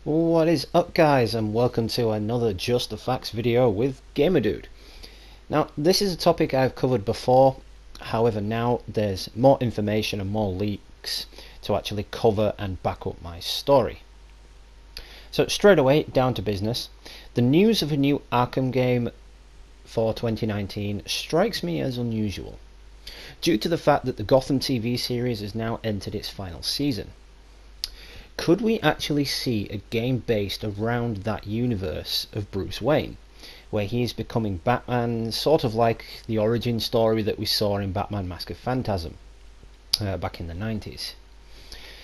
What is up, guys, and welcome to another Just the Facts video with Gamerdude. Now, this is a topic I've covered before, however now there's more information and more leaks to actually cover and back up my story. So straight away, down to business. The news of a new Arkham game for 2019 strikes me as unusual, due to the fact that the Gotham TV series has now entered its final season. Could we actually see a game based around that universe of Bruce Wayne, where he is becoming Batman, sort of like the origin story that we saw in Batman Mask of Phantasm back in the 90s?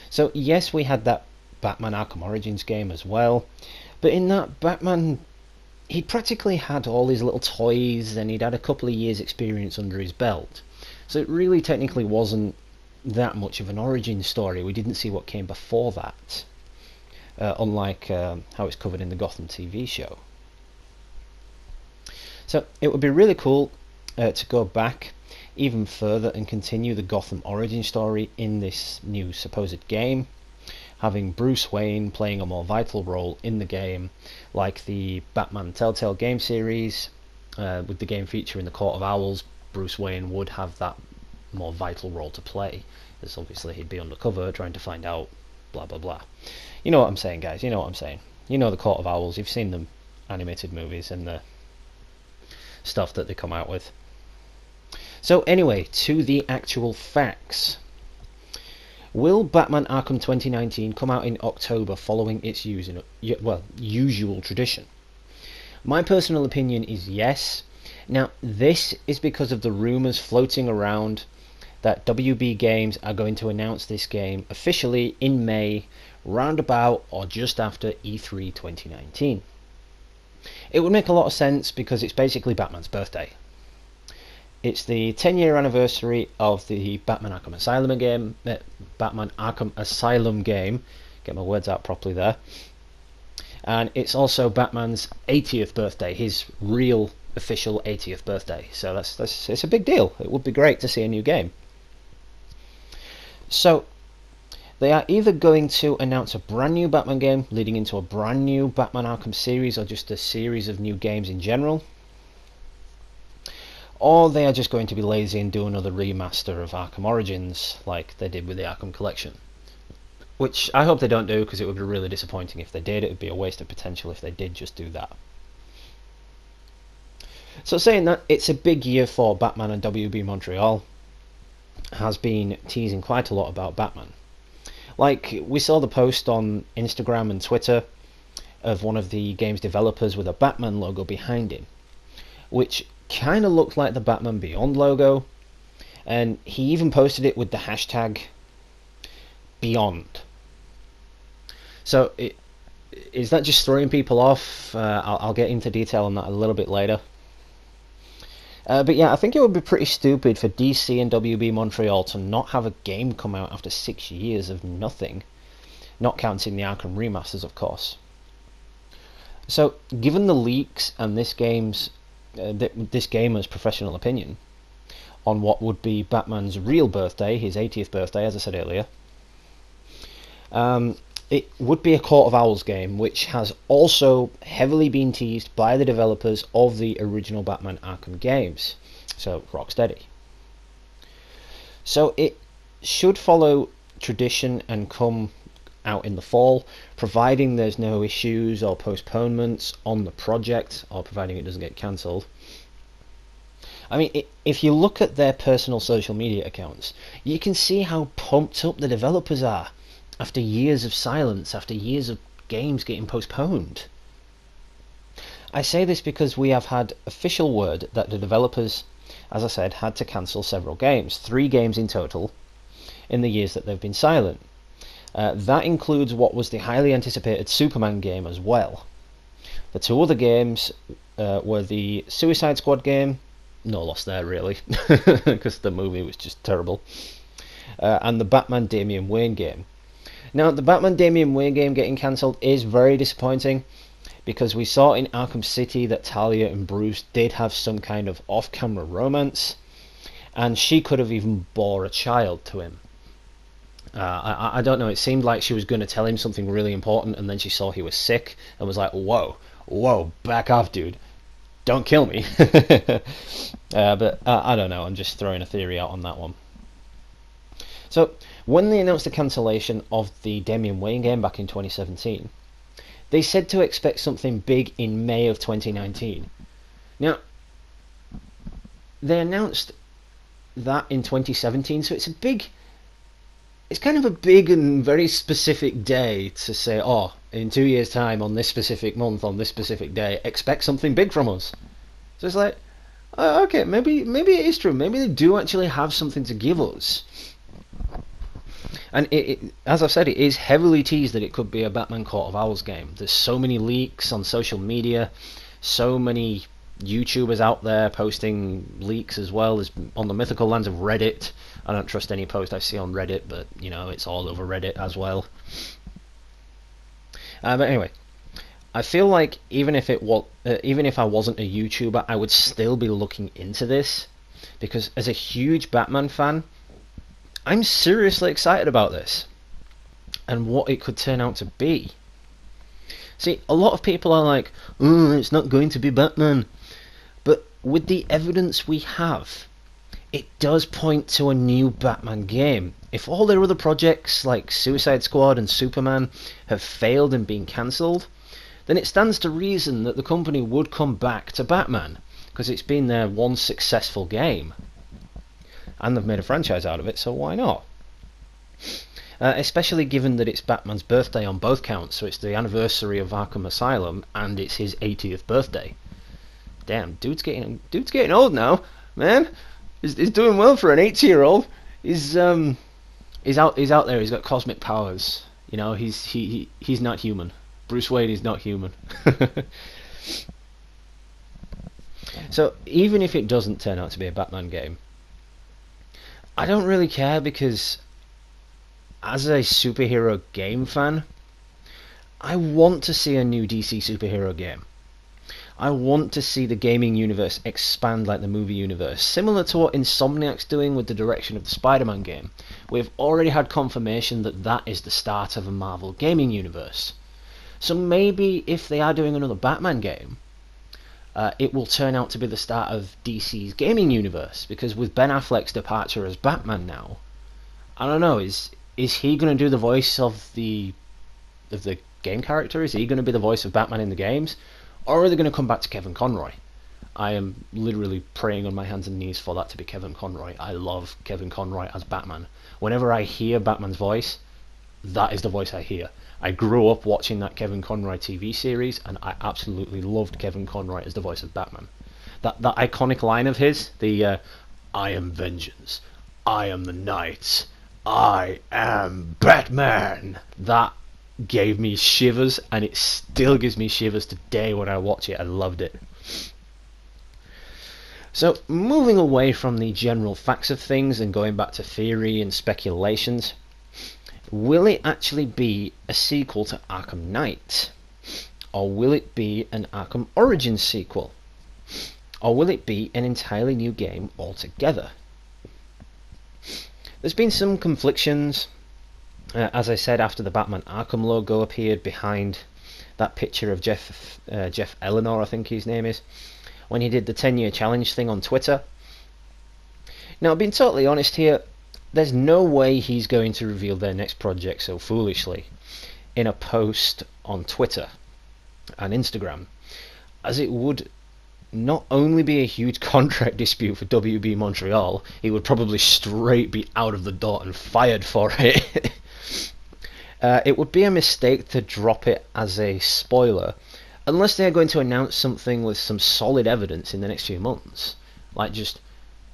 So yes, we had that Batman Arkham Origins game as well, but in that Batman, he practically had all his little toys and he'd had a couple of years experience under his belt. So it really technically wasn't that much of an origin story. We didn't see what came before that, unlike how it's covered in the Gotham TV show. So it would be really cool to go back even further and continue the Gotham origin story in this new supposed game, having Bruce Wayne playing a more vital role in the game, like the Batman Telltale game series, with the game featuring the Court of Owls. Bruce Wayne would have that more vital role to play, as obviously he'd be undercover trying to find out blah blah blah. You know what I'm saying, guys, you know what I'm saying. You know the Court of Owls, you've seen the animated movies and the stuff that they come out with. So anyway, to the actual facts. Will Batman Arkham 2019 come out in October following its usual tradition? My personal opinion is yes. Now, this is because of the rumours floating around that WB Games are going to announce this game officially in May, roundabout or just after E3 2019. It would make a lot of sense because it's basically Batman's birthday. It's the 10-year anniversary of the Batman Arkham Asylum game. Get my words out properly there. And it's also Batman's 80th birthday, his real official 80th birthday. So it's a big deal. It would be great to see a new game. So they are either going to announce a brand new Batman game leading into a brand new Batman Arkham series, or just a series of new games in general, or they are just going to be lazy and do another remaster of Arkham Origins like they did with the Arkham Collection, which I hope they don't do, because it would be really disappointing if they did. It would be a waste of potential if they did just do that. So saying that, it's a big year for Batman, and WB Montreal has been teasing quite a lot about Batman. Like, we saw the post on Instagram and Twitter of one of the game's developers with a Batman logo behind him, which kind of looked like the Batman Beyond logo, and he even posted it with the hashtag Beyond. So is that just throwing people off? I'll get into detail on that a little bit later. But yeah, I think it would be pretty stupid for DC and WB Montreal to not have a game come out after 6 years of nothing, not counting the Arkham remasters, of course. So, given the leaks and this gamer's professional opinion on what would be Batman's real birthday, his 80th birthday, as I said earlier, it would be a Court of Owls game, which has also heavily been teased by the developers of the original Batman Arkham games, so Rocksteady. So it should follow tradition and come out in the fall, providing there's no issues or postponements on the project, or providing it doesn't get cancelled. I mean, if you look at their personal social media accounts, you can see how pumped up the developers are after years of silence, after years of games getting postponed. I say this because we have had official word that the developers, as I said, had to cancel several games, 3 games in total, in the years that they've been silent. That includes what was the highly anticipated Superman game as well. The 2 other games were the Suicide Squad game, no loss there really, because the movie was just terrible, and the Batman Damian Wayne game. Now, the Batman Damian Wayne game getting cancelled is very disappointing, because we saw in Arkham City that Talia and Bruce did have some kind of off-camera romance, and she could have even bore a child to him. I don't know, it seemed like she was going to tell him something really important, and then she saw he was sick and was like, whoa, back off, dude. Don't kill me. But I don't know, I'm just throwing a theory out on that one. So, when they announced the cancellation of the Damian Wayne game back in 2017, they said to expect something big in May of 2019. Now, they announced that in 2017, so it's kind of a big and very specific day to say, oh, in 2 years' time, on this specific month, on this specific day, expect something big from us. So it's like, okay, maybe it is true. Maybe they do actually have something to give us. And as I've said, it is heavily teased that it could be a Batman Court of Owls game. There's so many leaks on social media, so many YouTubers out there posting leaks as well as on the mythical lands of Reddit. I don't trust any post I see on Reddit, but you know, it's all over Reddit as well. But anyway, I feel like even if I wasn't a YouTuber, I would still be looking into this, because as a huge Batman fan, I'm seriously excited about this and what it could turn out to be. See, a lot of people are like, oh, it's not going to be Batman. But with the evidence we have, it does point to a new Batman game. If all their other projects like Suicide Squad and Superman have failed and been cancelled, then it stands to reason that the company would come back to Batman, because it's been their one successful game. And they've made a franchise out of it, so why not? Especially given that it's Batman's birthday on both counts, so it's the anniversary of Arkham Asylum and it's his 80th birthday. Damn, dude's getting old now, man. He's doing well for an 80-year-old. He's out there. He's got cosmic powers. You know, he's not human. Bruce Wayne is not human. So even if it doesn't turn out to be a Batman game, I don't really care, because as a superhero game fan, I want to see a new DC superhero game. I want to see the gaming universe expand like the movie universe, similar to what Insomniac's doing with the direction of the Spider-Man game. We've already had confirmation that that is the start of a Marvel gaming universe. So maybe if they are doing another Batman game, it will turn out to be the start of DC's gaming universe, because with Ben Affleck's departure as Batman now, I don't know, is he going to do the voice of the game character? Is he going to be the voice of Batman in the games? Or are they going to come back to Kevin Conroy? I am literally praying on my hands and knees for that to be Kevin Conroy. I love Kevin Conroy as Batman. Whenever I hear Batman's voice, that is the voice I hear. I grew up watching that Kevin Conroy TV series, and I absolutely loved Kevin Conroy as the voice of Batman. That iconic line of his, the I am vengeance, I am the night, I am Batman. That gave me shivers, and it still gives me shivers today when I watch it. I loved it. So, moving away from the general facts of things and going back to theory and speculations, will it actually be a sequel to Arkham Knight? Or will it be an Arkham Origins sequel? Or will it be an entirely new game altogether? There's been some conflictions. As I said, after the Batman Arkham logo appeared behind that picture of Jeff Eleanor, I think his name is, when he did the 10-year challenge thing on Twitter. Now, being totally honest here, there's no way he's going to reveal their next project so foolishly in a post on Twitter and Instagram, as it would not only be a huge contract dispute for WB Montreal, he would probably straight be out of the door and fired for it. It would be a mistake to drop it as a spoiler, unless they're going to announce something with some solid evidence in the next few months. Like just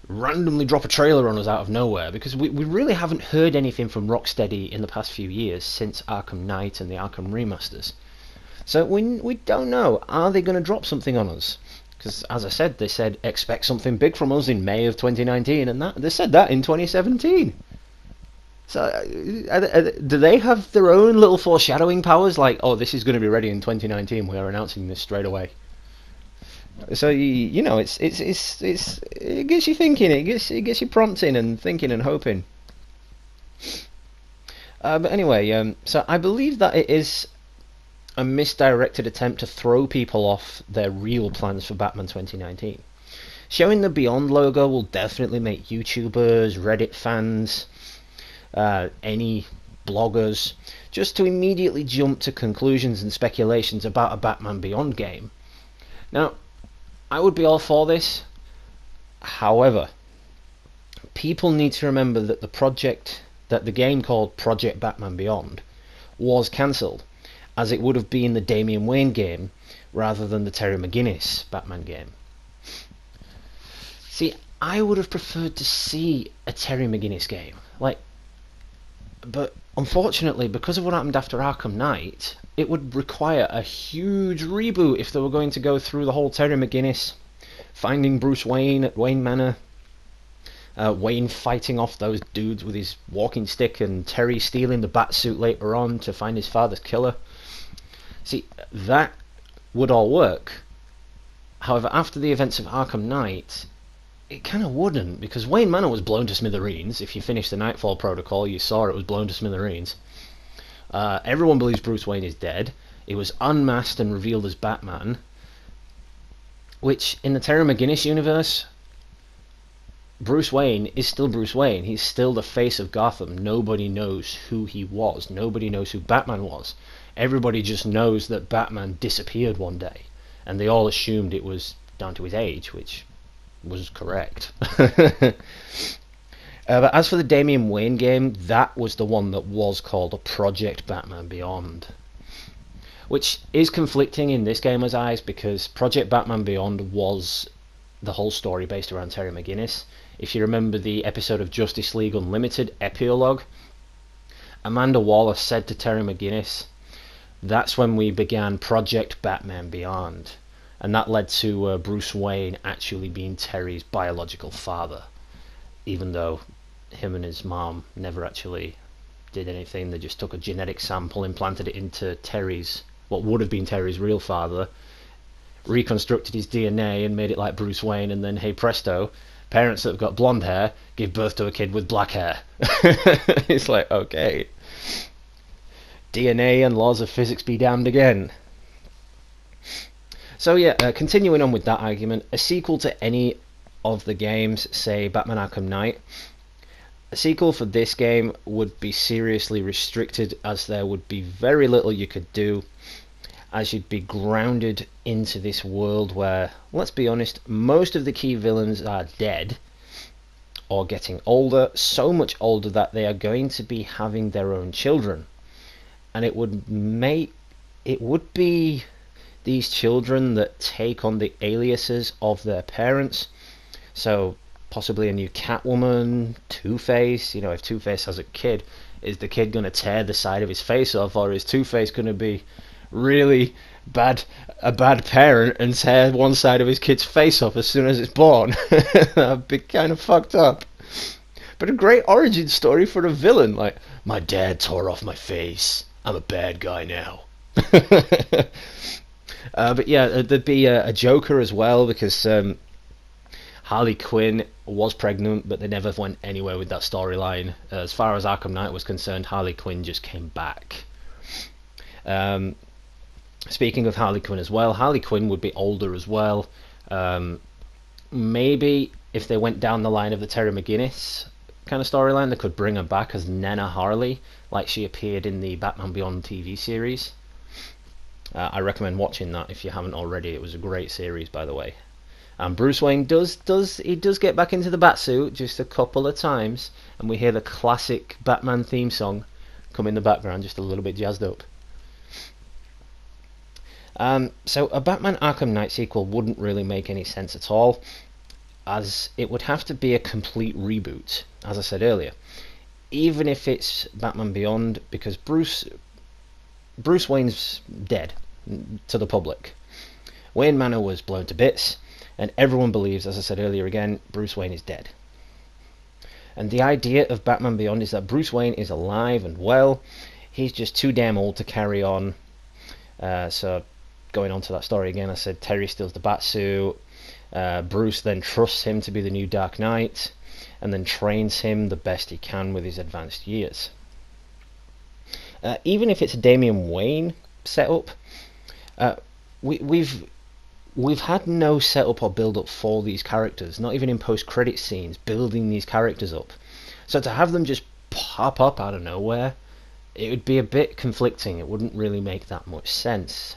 randomly drop a trailer on us out of nowhere, because we really haven't heard anything from Rocksteady in the past few years since Arkham Knight and the Arkham remasters. So we don't know. Are they going to drop something on us? Because as I said, they said expect something big from us in May of 2019, and they said that in 2017. So, do they have their own little foreshadowing powers? Like, oh, this is going to be ready in 2019. We are announcing this straight away. So you know, it gets you thinking. It gets you prompting and thinking and hoping. But anyway, so I believe that it is a misdirected attempt to throw people off their real plans for Batman 2019. Showing the Beyond logo will definitely make YouTubers, Reddit fans, any bloggers, just to immediately jump to conclusions and speculations about a Batman Beyond game. Now, I would be all for this. However, people need to remember that the game called Project Batman Beyond was cancelled, as it would have been the Damian Wayne game rather than the Terry McGinnis Batman game. See, I would have preferred to see a Terry McGinnis game, but unfortunately, because of what happened after Arkham Knight, it would require a huge reboot if they were going to go through the whole Terry McGinnis, finding Bruce Wayne at Wayne Manor, Wayne fighting off those dudes with his walking stick, and Terry stealing the Batsuit later on to find his father's killer. See, that would all work. However, after the events of Arkham Knight, it kind of wouldn't, because Wayne Manor was blown to smithereens. If you finished the Nightfall Protocol, you saw it was blown to smithereens. Everyone believes Bruce Wayne is dead. He was unmasked and revealed as Batman, which, in the Terry McGinnis universe, Bruce Wayne is still Bruce Wayne. He's still the face of Gotham. Nobody knows who he was. Nobody knows who Batman was. Everybody just knows that Batman disappeared one day, and they all assumed it was down to his age, which was correct. But as for the Damian Wayne game, that was the one that was called a Project Batman Beyond, which is conflicting in this gamer's eyes, because Project Batman Beyond was the whole story based around Terry McGinnis. If you remember the episode of Justice League Unlimited Epilogue, Amanda Waller said to Terry McGinnis, "That's when we began Project Batman Beyond." And that led to Bruce Wayne actually being Terry's biological father, even though him and his mom never actually did anything. They just took a genetic sample, implanted it into Terry's, what would have been Terry's real father, reconstructed his DNA and made it like Bruce Wayne, and then, hey presto, parents that have got blonde hair give birth to a kid with black hair. It's like, okay. DNA and laws of physics be damned again. So yeah, continuing on with that argument, a sequel to any of the games, say Batman Arkham Knight, a sequel for this game would be seriously restricted, as there would be very little you could do, as you'd be grounded into this world where, let's be honest, most of the key villains are dead or getting older, so much older that they are going to be having their own children. And it would be these children that take on the aliases of their parents. So possibly a new Catwoman, Two-Face. You know, if Two-Face has a kid, is the kid going to tear the side of his face off, or is Two-Face going to be really a bad parent and tear one side of his kid's face off as soon as it's born? That'd be kind of fucked up. But a great origin story for a villain, like, my dad tore off my face, I'm a bad guy now. But yeah, there'd be a Joker as well, because Harley Quinn was pregnant, but they never went anywhere with that storyline. As far as Arkham Knight was concerned, Harley Quinn just came back. Speaking of Harley Quinn as well, Harley Quinn would be older as well. Maybe if they went down the line of the Terry McGinnis kind of storyline, they could bring her back as Nena Harley, like she appeared in the Batman Beyond TV series. I recommend watching that if you haven't already. It was a great series, by the way. And Bruce Wayne does get back into the Batsuit just a couple of times, and we hear the classic Batman theme song come in the background, just a little bit jazzed up. So a Batman Arkham Knight sequel wouldn't really make any sense at all, as it would have to be a complete reboot, as I said earlier. Even if it's Batman Beyond, because Bruce Wayne's dead to the public. Wayne Manor was blown to bits, and everyone believes, as I said earlier again, Bruce Wayne is dead. And the idea of Batman Beyond is that Bruce Wayne is alive and well, he's just too damn old to carry on. So going on to that story again, I said Terry steals the Batsuit, Bruce then trusts him to be the new Dark Knight, and then trains him the best he can with his advanced years. Even if it's a Damian Wayne setup, we've had no setup or build up for these characters, not even in post-credit scenes, building these characters up. So to have them just pop up out of nowhere, it would be a bit conflicting. It wouldn't really make that much sense.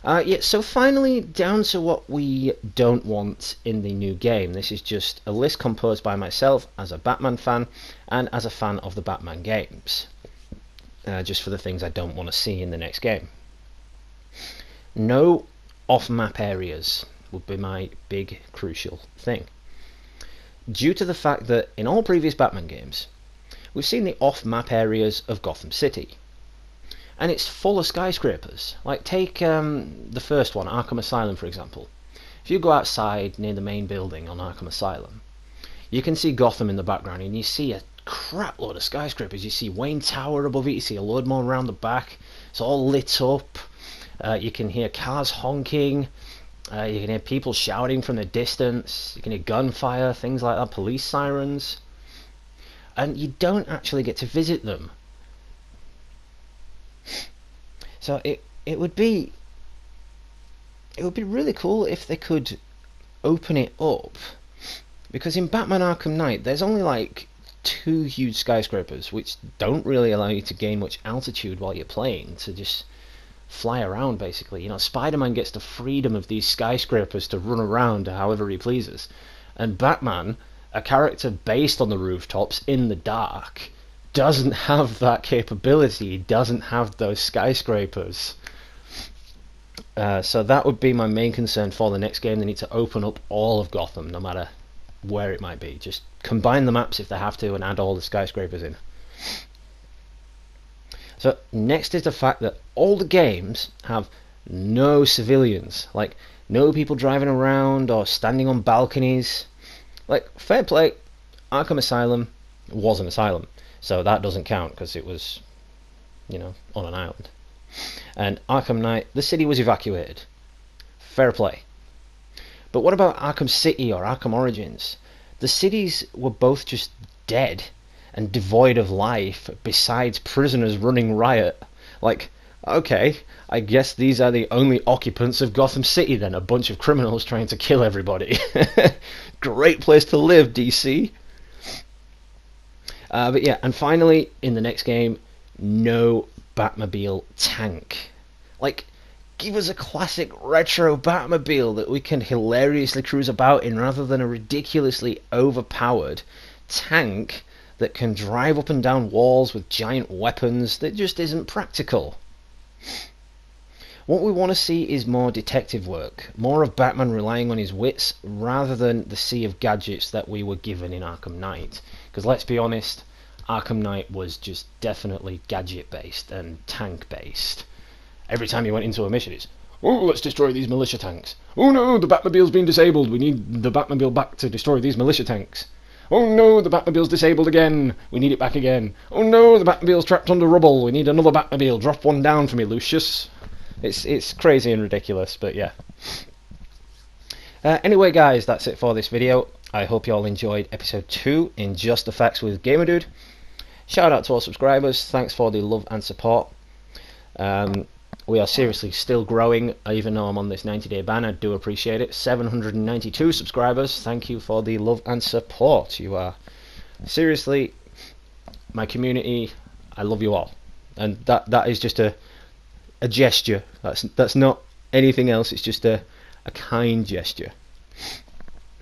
Yeah, so finally down to what we don't want in the new game. This is just a list composed by myself as a Batman fan and as a fan of the Batman games. Just for the things I don't want to see in the next game. No off-map areas would be my big crucial thing. Due to the fact that in all previous Batman games, we've seen the off-map areas of Gotham City. And it's full of skyscrapers. Like, take the first one, Arkham Asylum, for example. If you go outside near the main building on Arkham Asylum, you can see Gotham in the background, and you see a crap load of skyscrapers. You see Wayne Tower above it, you see a load more around the back. It's all lit up. You can hear cars honking. You can hear people shouting from the distance. You can hear gunfire, things like that, police sirens. And you don't actually get to visit them. So it would be really cool if they could open it up, because in Batman Arkham Knight there's only like 2 huge skyscrapers which don't really allow you to gain much altitude while you're playing, to just fly around basically. You know, Spider-Man gets the freedom of these skyscrapers to run around however he pleases, and Batman, a character based on the rooftops in the dark, doesn't have that capability. He doesn't have those skyscrapers. So that would be my main concern for the next game. They need to open up all of Gotham, no matter where it might be. Just combine the maps if they have to and add all the skyscrapers in. So next is the fact that all the games have no civilians. Like, no people driving around or standing on balconies. Like, fair play, Arkham Asylum was an asylum, so that doesn't count because it was, you know, on an island. And Arkham Knight, the city was evacuated. Fair play. But what about Arkham City or Arkham Origins? The cities were both just dead and devoid of life, besides prisoners running riot. Like, okay, I guess these are the only occupants of Gotham City then, a bunch of criminals trying to kill everybody. Great place to live, DC. But yeah, and finally, in the next game, no Batmobile tank. Like, give us a classic retro Batmobile that we can hilariously cruise about in, rather than a ridiculously overpowered tank that can drive up and down walls with giant weapons. That just isn't practical. What we want to see is more detective work, more of Batman relying on his wits rather than the sea of gadgets that we were given in Arkham Knight. Because let's be honest, Arkham Knight was just definitely gadget based and tank based. Every time you went into a mission, it's, oh, let's destroy these militia tanks. Oh no, the Batmobile's been disabled. We need the Batmobile back to destroy these militia tanks. Oh no, the Batmobile's disabled again. We need it back again. Oh no, the Batmobile's trapped under rubble. We need another Batmobile. Drop one down for me, Lucius. It's crazy and ridiculous, but yeah. Anyway, guys, that's it for this video. I hope you all enjoyed episode 2 in Just the Facts with Gamerdude. Shout out to all subscribers. Thanks for the love and support. We are seriously still growing, even though I'm on this 90-day ban. I do appreciate it. 792 subscribers. Thank you for the love and support. You are seriously my community. I love you all, and that is just a gesture. That's not anything else. It's just a kind gesture.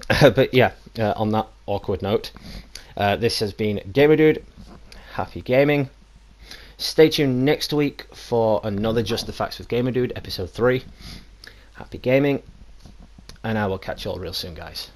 But yeah, on that awkward note, this has been Gamerdude. Happy gaming. Stay tuned next week for another Just the Facts with Gamerdude, episode 3. Happy gaming, and I will catch you all real soon, guys.